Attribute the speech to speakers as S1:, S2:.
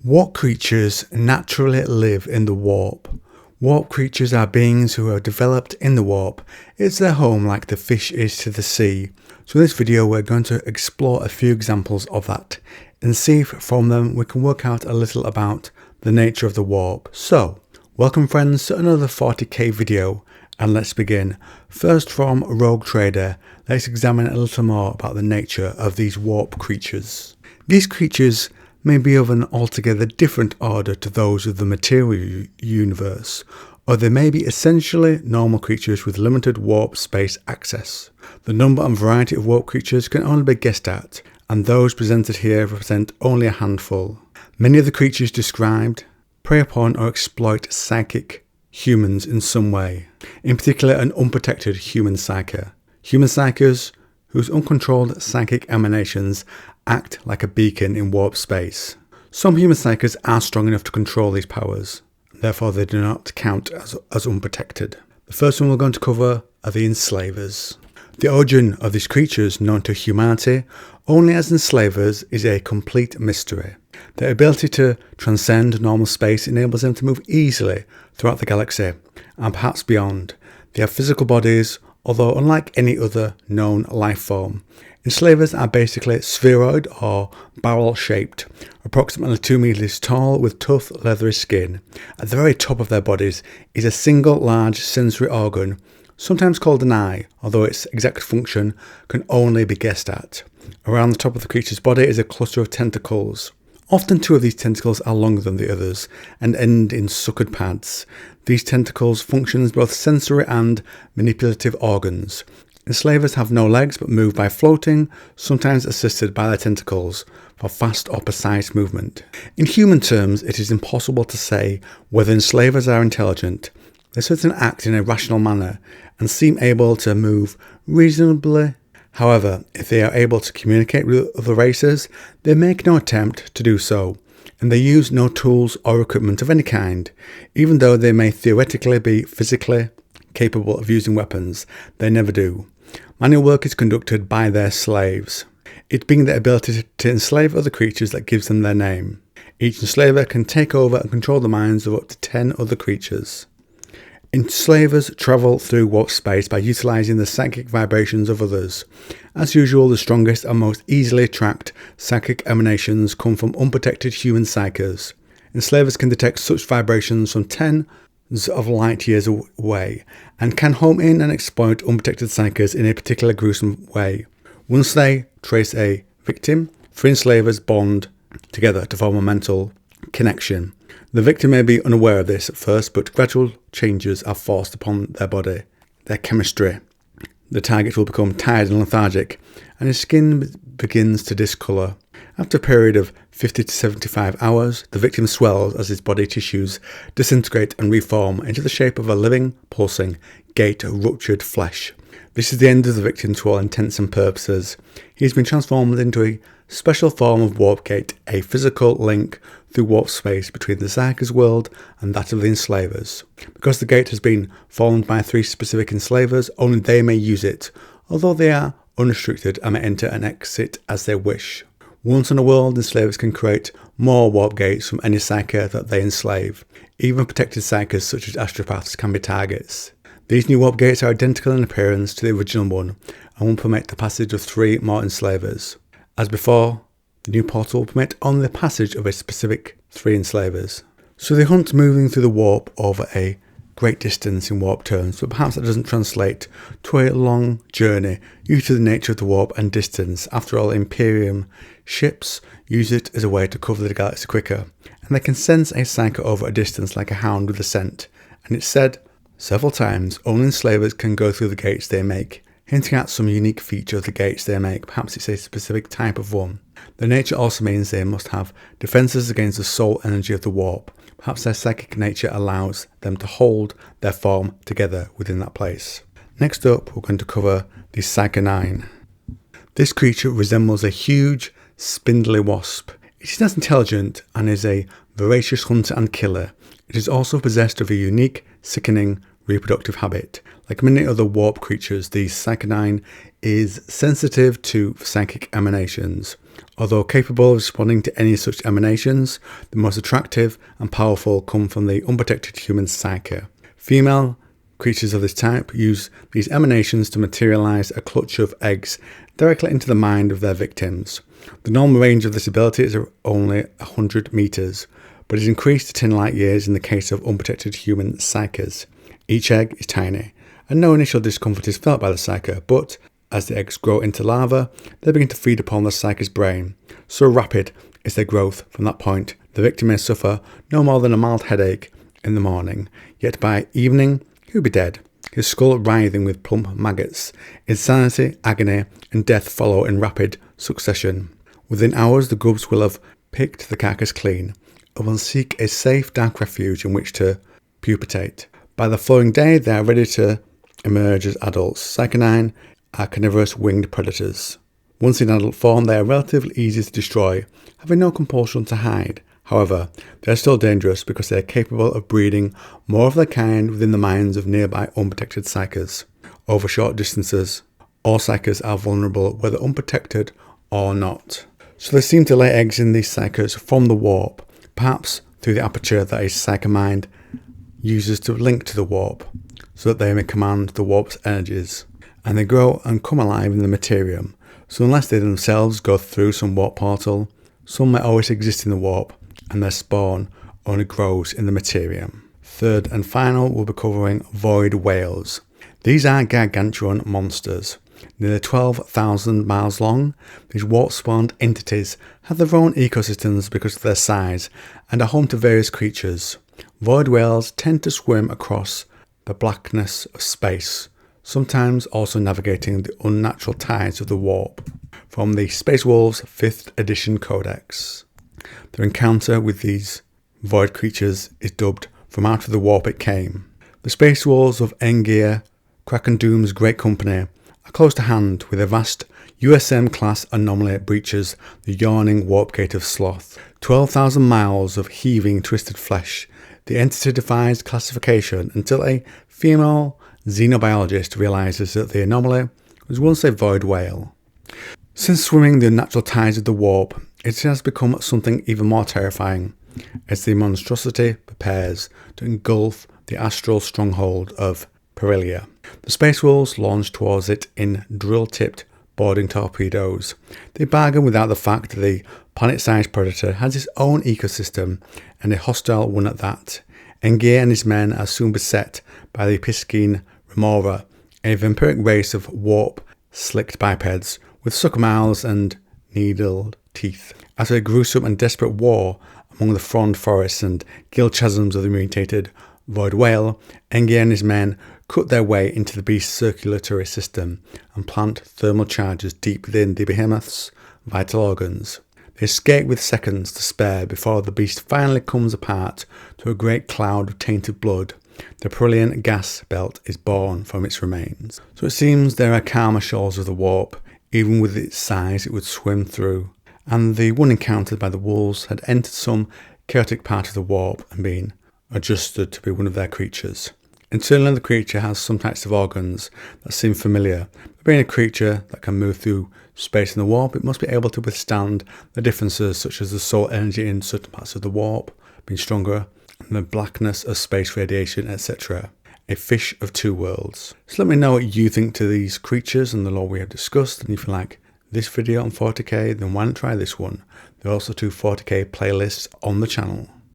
S1: What creatures naturally live in the warp? Warp creatures are beings who are developed in the warp. It's their home like the fish is to the sea. So in this video we're going to explore a few examples of that and see if from them we can work out a little about the nature of the warp. So, welcome friends to another 40k video, and let's begin. First, from Rogue Trader, let's examine a little more about the nature of these warp creatures. These creatures may be of an altogether different order to those of the material universe, or they may be essentially normal creatures with limited warp space access. The number and variety of warp creatures can only be guessed at, and those presented here represent only a handful. Many of the creatures described prey upon or exploit psychic humans in some way, in particular an unprotected human psyker. Human psykers whose uncontrolled psychic emanations act like a beacon in warp space. Some human psykers are strong enough to control these powers, therefore they do not count as unprotected. The first one we're going to cover are the enslavers. The origin of these creatures known to humanity only as enslavers is a complete mystery. Their ability to transcend normal space enables them to move easily throughout the galaxy and perhaps beyond. They have physical bodies, although unlike any other known life form. Enslavers are basically spheroid or barrel-shaped, approximately 2 meters tall with tough leathery skin. At the very top of their bodies is a single large sensory organ, sometimes called an eye, although its exact function can only be guessed at. Around the top of the creature's body is a cluster of tentacles. Often 2 of these tentacles are longer than the others and end in suckered pads. These tentacles function as both sensory and manipulative organs. Enslavers have no legs but move by floating, sometimes assisted by their tentacles, for fast or precise movement. In human terms, it is impossible to say whether enslavers are intelligent. They certainly act in a rational manner and seem able to move reasonably. However, if they are able to communicate with other races, they make no attempt to do so, and they use no tools or equipment of any kind. Even though they may theoretically be physically capable of using weapons, they never do. Manual work is conducted by their slaves, it being their ability to enslave other creatures that gives them their name. Each enslaver can take over and control the minds of up to 10 other creatures. Enslavers travel through warp space by utilizing the psychic vibrations of others. As usual, the strongest and most easily tracked psychic emanations come from unprotected human psykers. Enslavers can detect such vibrations from tens of light years away, and can home in and exploit unprotected psykers in a particularly gruesome way. Once they trace a victim, 3 enslavers bond together to form a mental connection. The victim may be unaware of this at first, but gradual changes are forced upon their body, their chemistry. The target will become tired and lethargic, and his skin begins to discolour. After a period of 50 to 75 hours, the victim swells as his body tissues disintegrate and reform into the shape of a living, pulsing, gate of ruptured flesh. This is the end of the victim to all intents and purposes. He has been transformed into a special form of warp gate, a physical link through warp space between the psyker's world and that of the enslavers. Because the gate has been formed by 3 specific enslavers, only they may use it, although they are unrestricted and may enter and exit as they wish. Once on a world, enslavers can create more warp gates from any psyker that they enslave. Even protected psykers such as astropaths can be targets. These new warp gates are identical in appearance to the original one and will permit the passage of 3 more enslavers. As before, the new portal will permit only the passage of a specific 3 enslavers. So they hunt moving through the warp over a great distance in warp terms, but perhaps that doesn't translate to a long journey due to the nature of the warp and distance. After all, Imperium ships use it as a way to cover the galaxy quicker, and they can sense a psyker over a distance like a hound with a scent, and it's said several times only enslavers can go through the gates they make, hinting at some unique feature of the gates they make. Perhaps it's a specific type of one. Their nature also means they must have defenses against the soul energy of the warp. Perhaps their psychic nature allows them to hold their form together within that place. Next up, we're going to cover the Psyker 9. This creature resembles a huge, spindly wasp. It is not intelligent and is a voracious hunter and killer. It is also possessed of a unique, sickening reproductive habit. Like many other warp creatures, the Psyker 9 is sensitive to psychic emanations. Although capable of responding to any such emanations, the most attractive and powerful come from the unprotected human psyche. Female creatures of this type use these emanations to materialize a clutch of eggs directly into the mind of their victims. The normal range of this ability is only 100 meters, but is increased to 10 light years in the case of unprotected human psyches. Each egg is tiny, and no initial discomfort is felt by the psyche, but as the eggs grow into larvae, they begin to feed upon the psyche's brain. So rapid is their growth from that point, the victim may suffer no more than a mild headache in the morning, yet by evening he will be dead, his skull writhing with plump maggots. Insanity, agony, and death follow in rapid succession. Within hours, the grubs will have picked the carcass clean and will seek a safe, dark refuge in which to pupate. By the following day, they are ready to emerge as adults. Psychonine are carnivorous winged predators. Once in adult form, they are relatively easy to destroy, having no compulsion to hide. However, they are still dangerous because they are capable of breeding more of their kind within the minds of nearby unprotected psyches. Over short distances, all psyches are vulnerable, whether unprotected or not. So they seem to lay eggs in these psyches from the warp, perhaps through the aperture that a psychomind uses to link to the warp, so that they may command the warp's energies. And they grow and come alive in the materium, so unless they themselves go through some warp portal, some may always exist in the warp, and their spawn only grows in the materium. Third and final, we'll be covering void whales. These are gargantuan monsters. Nearly 12,000 miles long, these warp-spawned entities have their own ecosystems because of their size and are home to various creatures. Void whales tend to swim across the blackness of space, sometimes also navigating the unnatural tides of the warp. From the Space Wolves 5th edition codex. Their encounter with these void creatures is dubbed From Out of the Warp It Came. The Space Wolves of Engir, Krakendoom's great company, are close to hand with a vast USM-class anomaly breaches the yawning warp gate of Sloth. 12,000 miles of heaving, twisted flesh. The entity defies classification until a female xenobiologist realizes that the anomaly was once a void whale. Since swimming the unnatural tides of the warp, it has become something even more terrifying, as the monstrosity prepares to engulf the astral stronghold of Perilia. The Space Wolves launch towards it in drill-tipped boarding torpedoes. They bargain without the fact that the planet-sized predator has its own ecosystem, and a hostile one at that. Engir and his men are soon beset by the Piscine Remora, a vampiric race of warp-slicked bipeds with sucker mouths and needled teeth. After a gruesome and desperate war among the frond forests and gill chasms of the mutated void whale, Engir and his men cut their way into the beast's circulatory system and plant thermal charges deep within the behemoth's vital organs. They escape with seconds to spare before the beast finally comes apart to a great cloud of tainted blood. The Perillian gas belt is born from its remains. So it seems there are calmer shores of the warp, even with its size it would swim through, and the one encountered by the wolves had entered some chaotic part of the warp and been adjusted to be one of their creatures. Internally, the creature has some types of organs that seem familiar, but being a creature that can move through space in the warp, it must be able to withstand the differences such as the soul energy in certain parts of the warp being stronger, and the blackness of space radiation, etc. A fish of two worlds. So let me know what you think to these creatures and the lore we have discussed, and if you like this video on 40k, then why not try this one? There are also two 40k playlists on the channel.